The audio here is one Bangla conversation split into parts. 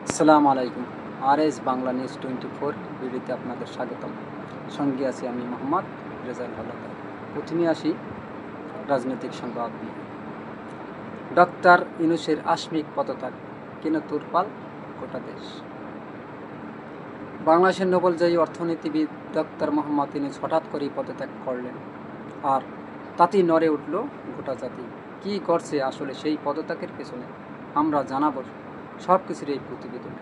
আসসালামু আলাইকুম। RS বাংলা নিউজ 24 ভিডিওতে আপনাদের স্বাগতম। সঙ্গে আছি আমি মোহাম্মদ রেজাউল হলদার। প্রথমে আসি রাজনৈতিক সংবাদ নিয়ে। ডক্টর ইউনূসের আকস্মিক পদত্যাগ কেন তোলপাড় গোটা দেশ। বাংলাদেশের নোবেলজয়ী অর্থনীতিবিদ ডক্টর মোহাম্মদ ইউনূস হঠাৎ করেই পদত্যাগ করলেন, আর তাতেই নড়ে উঠল গোটা জাতি। কী করছে আসলে সেই পদত্যাগের পেছনে, আমরা জানাবো সব কিছুর এই প্রতিবেদনে।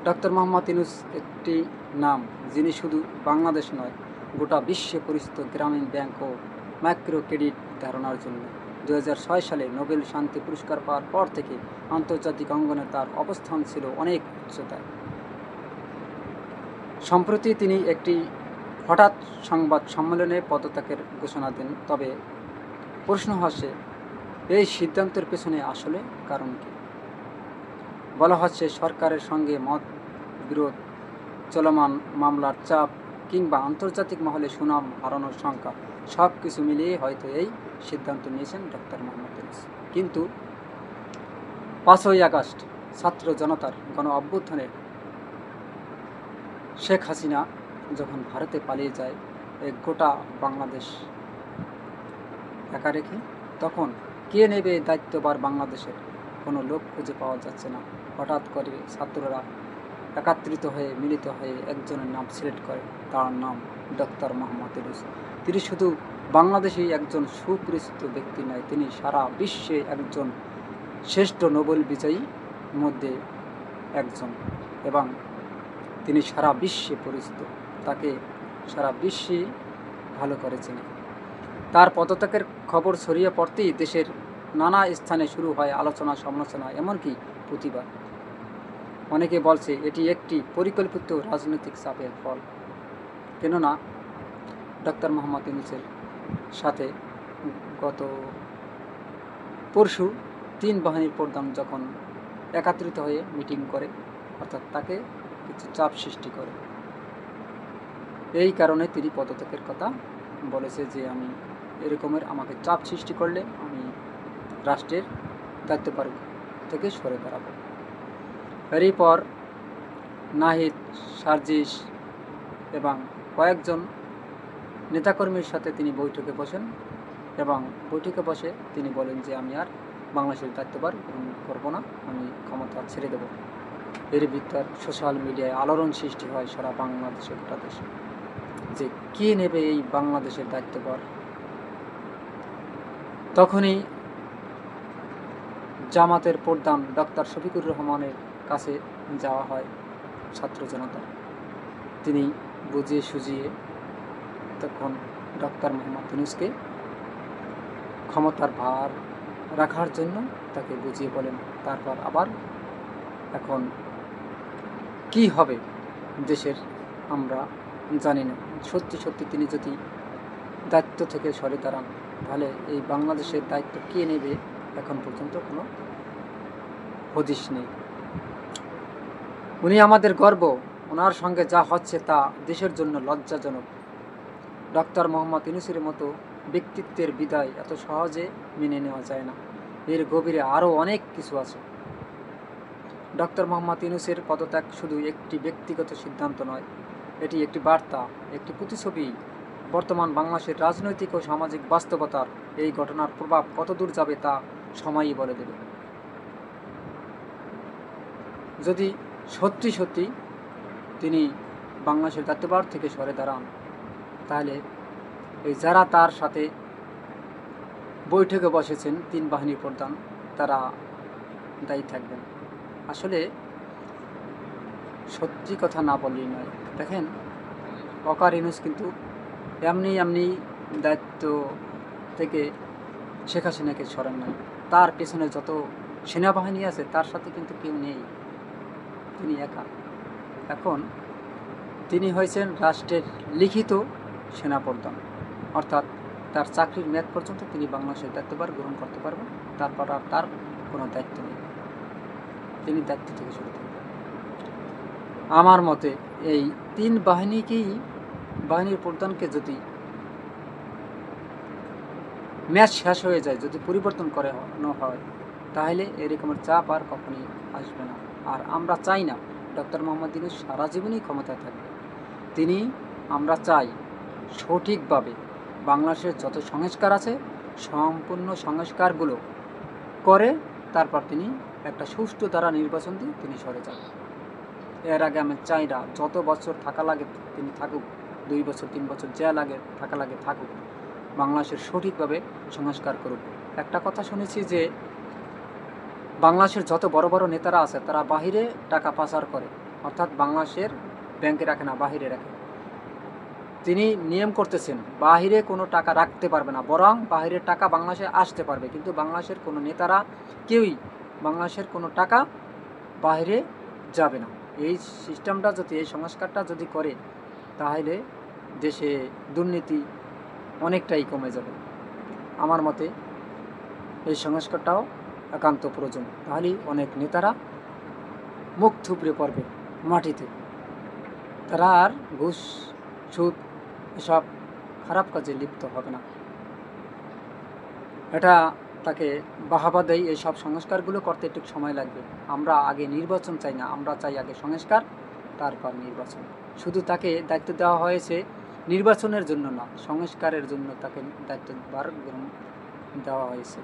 ডক্টর মোহাম্মদ ইউনূস একটি নাম, যিনি শুধু বাংলাদেশ নয়, গোটা বিশ্বে পরিচিত গ্রামীণ ব্যাংক ও মাইক্রো ক্রেডিট ধারণার জন্য। 2006 সালে নোবেল শান্তি পুরস্কার পাওয়ার পর থেকে আন্তর্জাতিক অঙ্গনে তার অবস্থান ছিল অনেক উচ্চতায়। সম্প্রতি তিনি একটি হঠাৎ সংবাদ সম্মেলনে পদত্যাগের ঘোষণা দেন। তবে প্রশ্ন হচ্ছে, এই সিদ্ধান্তের পেছনে আসলে কারণ কী? বলা হচ্ছে সরকারের সঙ্গে মত বিরোধ, চলমান মামলার চাপ কিংবা আন্তর্জাতিক মহলে সুনাম হারানোর শঙ্কা, সব কিছু মিলিয়ে হয়তো এই সিদ্ধান্ত নিয়েছেন ডক্টর মোহাম্মদ ইউনূস। কিন্তু 5ই আগস্ট ছাত্র জনতার গণ অভ্যুত্থানে শেখ হাসিনা যখন ভারতে পালিয়ে যায়, গোটা বাংলাদেশ একা রেখে, তখন কে নেবে দায়িত্বভার? বাংলাদেশের কোনো লোক খুঁজে পাওয়া যাচ্ছে না। হঠাৎ করে ছাত্ররা একত্রিত হয়ে মিলিত হয়ে একজনের নাম সিলেক্ট করে, তার নাম ডক্টর মোহাম্মদ ইউনূস। তিনি শুধু বাংলাদেশেই একজন সুপরিচিত ব্যক্তি নয়, তিনি সারা বিশ্বে একজন শ্রেষ্ঠ নোবেল বিজয়ী মধ্যে একজন, এবং তিনি সারা বিশ্বে পরিচিত। তাকে সারা বিশ্বে ভালো করে চেনে। তার পদত্যাগের খবর ছড়িয়ে পড়তেই দেশের নানা স্থানে শুরু হয় আলোচনা, সমালোচনা, এমনকি প্রতিবাদ। অনেকে বলছে এটি একটি পরিকল্পিত রাজনৈতিক চাপের ফল। কেননা ডক্টর মোহাম্মদ ইউনূসের সাথে গত পরশু 3 বাহিনীর প্রধান যখন একত্রিত হয়ে মিটিং করে, অর্থাৎ তাকে কিছু চাপ সৃষ্টি করে, এই কারণে তিনি পদত্যাগের কথা বলেছে যে আমি এরকমের আমাকে চাপ সৃষ্টি করলে আমি রাষ্ট্রের দায়িত্বভার থেকে সরে দাঁড়াবো। এরই পর নাহিদ, সার্জিস এবং কয়েকজন নেতাকর্মীর সাথে তিনি বৈঠকে বসেন, এবং বৈঠকে বসে তিনি বলেন যে আমি আর বাংলাদেশের দায়িত্বভার গ্রহণ করবো না, আমি ক্ষমতা ছেড়ে দেব। এর ভিতর সোশ্যাল মিডিয়ায় আলোড়ন সৃষ্টি হয় সারা বাংলাদেশের গোটা দেশে, যে কে নেবে এই বাংলাদেশের দায়িত্বভার। তখনই জামাতের প্রধান ডক্টর শফিকুর রহমানের কাছে যাওয়া হয় ছাত্র জনতা। তিনি বুঝিয়ে সুঝিয়ে তখন ডক্টর মোহাম্মদ ইউনূসকে ক্ষমতার ভার রাখার জন্য তাকে বুঝিয়ে বলেন। তারপর আবার এখন কি হবে দেশের আমরা জানি না। সত্যি সত্যি তিনি যদি দায়িত্ব থেকে সরে দাঁড়ান, তাহলে এই বাংলাদেশের দায়িত্ব কে নেবে এখন পর্যন্ত কোনো হদিশ নেই। উনি আমাদের গর্ব, ওনার সঙ্গে যা হচ্ছে তা দেশের জন্য লজ্জাজনক। ডক্টর মোহাম্মদ ইউনূসের মতো ব্যক্তিত্বের বিদায় এত সহজে মেনে নেওয়া যায় না। এর গভীরে আরও অনেক কিছু আছে। ডক্টর মোহাম্মদ ইউনূসের পদত্যাগ শুধু একটি ব্যক্তিগত সিদ্ধান্ত নয়, এটি একটি বার্তা, একটি প্রতিচ্ছবি বর্তমান বাংলাদেশের রাজনৈতিক ও সামাজিক বাস্তবতার। এই ঘটনার প্রভাব কতদূর যাবে তা সময়ই বলে দেবে। যদি সত্যি সত্যি তিনি বাংলাদেশের দায়িত্বভার থেকে সরে দাঁড়ান, তাহলে এই যারা তার সাথে বৈঠকে বসেছেন 3 বাহিনীর প্রধান, তারা দায়ী থাকবেন। আসলে সত্যি কথা না বললেই নয়। দেখেন, ডক্টর ইউনূস কিন্তু এমনি দায়িত্ব থেকে শেখ হাসিনাকে সরান নাই। তার পেছনে যত সেনাবাহিনী আছে তার সাথে কিন্তু কেউ নেই, তিনি একা। এখন তিনি হয়েছেন রাষ্ট্রের লিখিত সেনাপ্রধান, অর্থাৎ তার চাকরির মেয়াদ পর্যন্ত তিনি বাংলাদেশের দায়িত্বভার গ্রহণ করতে পারবেন। তারপর আর তার কোনো দায়িত্ব নেই, তিনি দায়িত্ব থেকে সরে থাকবেন। আমার মতে এই 3 বাহিনীর প্রধানকে যদি ম্যাচ শেষ হয়ে যায়, যদি পরিবর্তন করানো হয়, তাহলে এরকমের চাপ আর কখনই আসবে না। আর আমরা চাই না ডক্টর মোহাম্মদ ইউনূস সারা জীবনই ক্ষমতায় থাকবে। আমরা চাই সঠিকভাবে বাংলাদেশের যত সংস্কার আছে সম্পূর্ণ সংস্কারগুলো করে তারপর তিনি একটা সুষ্ঠু দ্বারা নির্বাচন দিয়ে তিনি সরে যান। এর আগে আমি চাই না যত বছর থাকা লাগে তিনি থাকুক, 2 বছর 3 বছর যা লাগে থাকুক, বাংলাদেশের সঠিকভাবে সংস্কার করুক। একটা কথা শুনেছি যে বাংলাদেশের যত বড় বড় নেতারা আছে তারা বাহিরে টাকা পাচার করে, অর্থাৎ বাংলাদেশের ব্যাংকে রাখে না, বাহিরে রাখে। তিনি নিয়ম করতেছেন বাহিরে কোনো টাকা রাখতে পারবে না, বরং বাহিরের টাকা বাংলাদেশে আসতে পারবে, কিন্তু বাংলাদেশের কোনো নেতারা কেউই বাংলাদেশের কোনো টাকা বাইরে যাবে না। এই সিস্টেমটা যদি, এই সংস্কারটা যদি করে তাহলে দেশে দুর্নীতি অনেকটাই কমে যাবে। আমার মতে এই সংস্কারটাও একান্ত প্রয়োজন, তাহলেই অনেক নেতারা মুখ থুবড়ে পড়বে মাটিতে, তারা আর ঘুষ সুদ এসব খারাপ কাজে লিপ্ত হবে না। এটা তাকে বাহাবা দেয়। এই সব সংস্কারগুলো করতে একটু সময় লাগবে। আমরা আগে নির্বাচন চাই না, আমরা চাই আগে সংস্কার তারপর নির্বাচন। শুধু তাকে দায়িত্ব দেওয়া হয়েছে নির্বাচনের জন্য না, সংস্কারের জন্য তাকে দায়িত্বভার দেওয়া হয়েছে।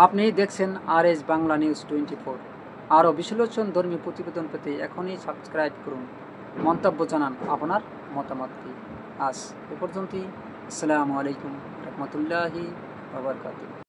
আপনি দেখছেন RS বাংলা নিউজ 24। আরও বিশ্লেষণধর্মী প্রতিবেদন পেতে এখনই সাবস্ক্রাইব করুন। মন্তব্য জানান আপনার মতামত কি। আজ এ পর্যন্তই। আসসালামু আলাইকুম রহমতুল্লাহি ওয়া বারাকাতুহু।